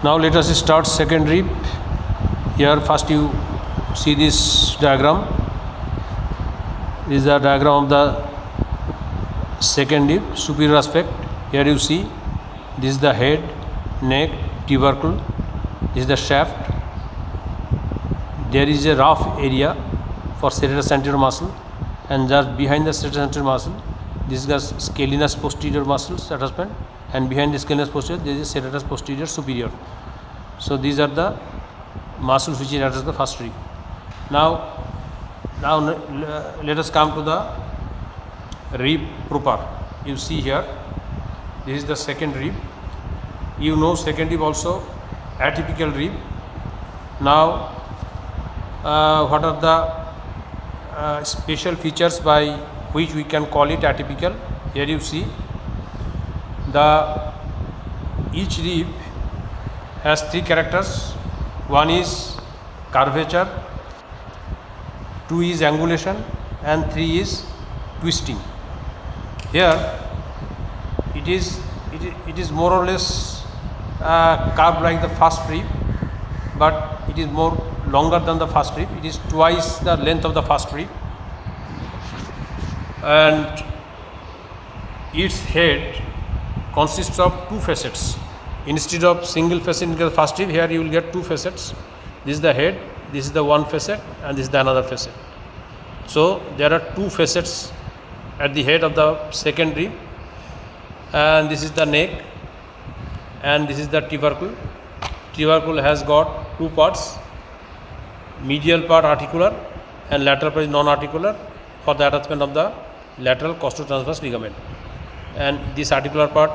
Now let us start second rib. Here first you see this diagram. This is the diagram of the second rib, superior aspect. Here you see this is the head, neck, tubercle. This is the shaft. There is a rough area for serratus anterior muscle, and just behind the serratus anterior muscle, this is the scalenus posterior muscles attachment, and behind the scalenus posterior there is a serratus posterior superior. So these are the muscles which attach the first rib. Now let us come to the rib proper. You see here, this is the second rib. You know second rib also atypical rib. Now what are the special features by which we can call it atypical? Here you see each rib has three characters. One is curvature, two is angulation, and three is twisting. Here it is more or less curved like the first rib, but it is more longer than the first rib. It is twice the length of the first rib, and its head consists of two facets. Instead of single facet in the first rib, here you will get two facets. This is the head, this is the one facet, and this is the another facet. So there are two facets at the head of the second rib, and this is the neck, and this is the tubercle. Tubercle has got two parts, medial part articular and lateral part is non-articular for the attachment of the lateral costotransverse ligament, and this articular part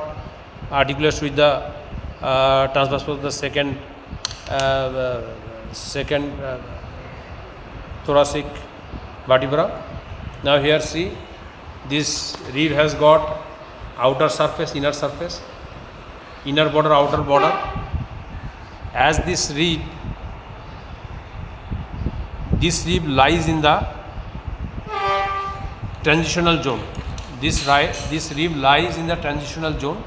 articulates with the transverse of the second thoracic vertebra. Now here see, this rib has got outer surface, inner surface, inner border, outer border. As this rib lies in the transitional zone. This rib lies in the transitional zone.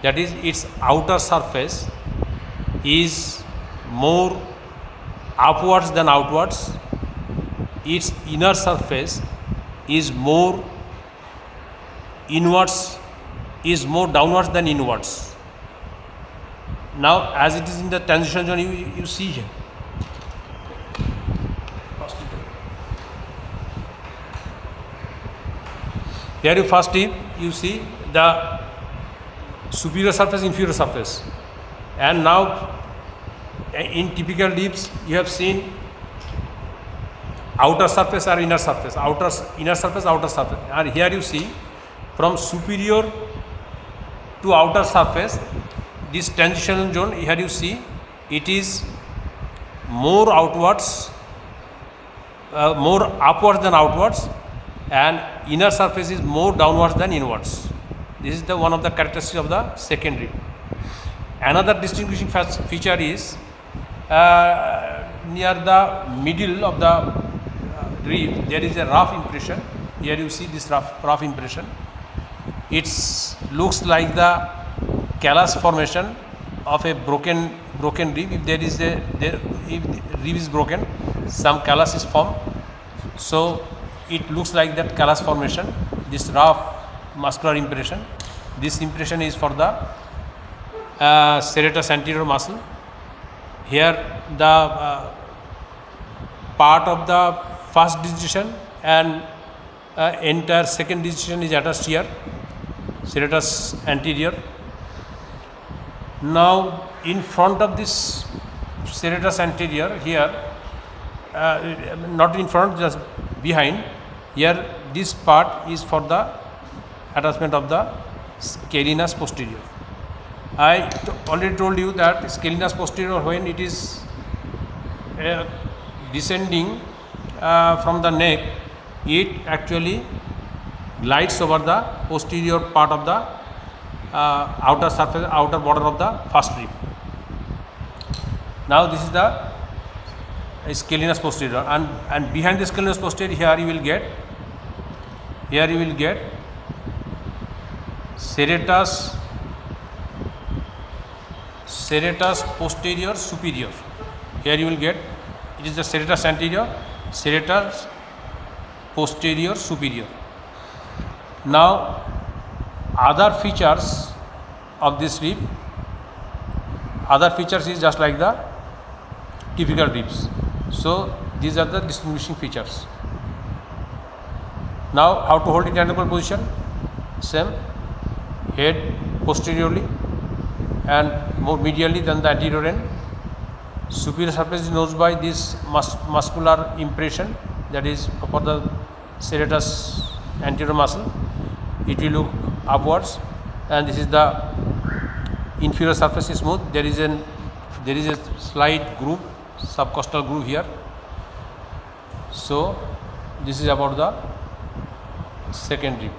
That is, its outer surface is more upwards than outwards. Its inner surface is more inwards, is more downwards than inwards. Now, as it is in the transition zone, you see here. Here you first you see the superior surface, inferior surface, and now in typical ribs you have seen outer surface or inner surface, inner surface, outer surface, and here you see from superior to outer surface, this transitional zone, here you see it is more outwards, more upwards than outwards, and inner surface is more downwards than inwards. This is the one of the characteristics of the second rib. Another distinguishing feature is near the middle of the rib there is a rough impression. Here you see this rough impression. It looks like the callus formation of a broken rib. If there is if rib is broken, some callus is formed. So it looks like that callus formation. This rough muscular impression. This impression is for the serratus anterior muscle. Here the part of the first digit and entire second digit is attached here, serratus anterior. Now in front of this serratus anterior, here not in front, just behind, here this part is for the attachment of the scalenus posterior. I already told you that scalenus posterior, when it is descending from the neck, it actually glides over the posterior part of the outer surface, outer border of the first rib. Now this is the scalenus posterior, and behind the scalenus posterior, here you will get serratus serratus posterior superior. Here you will get, it is the serratus anterior, serratus posterior superior. Now other features of this rib, other features is just like the typical ribs. So these are the distinguishing features. Now how to hold it in angle position? Same, head posteriorly and more medially than the anterior end. Superior surface is known by this muscular impression, that is for the serratus anterior muscle. It will look upwards, and this is the inferior surface is smooth. There is a slight groove, subcostal groove here. So this is about the second rib.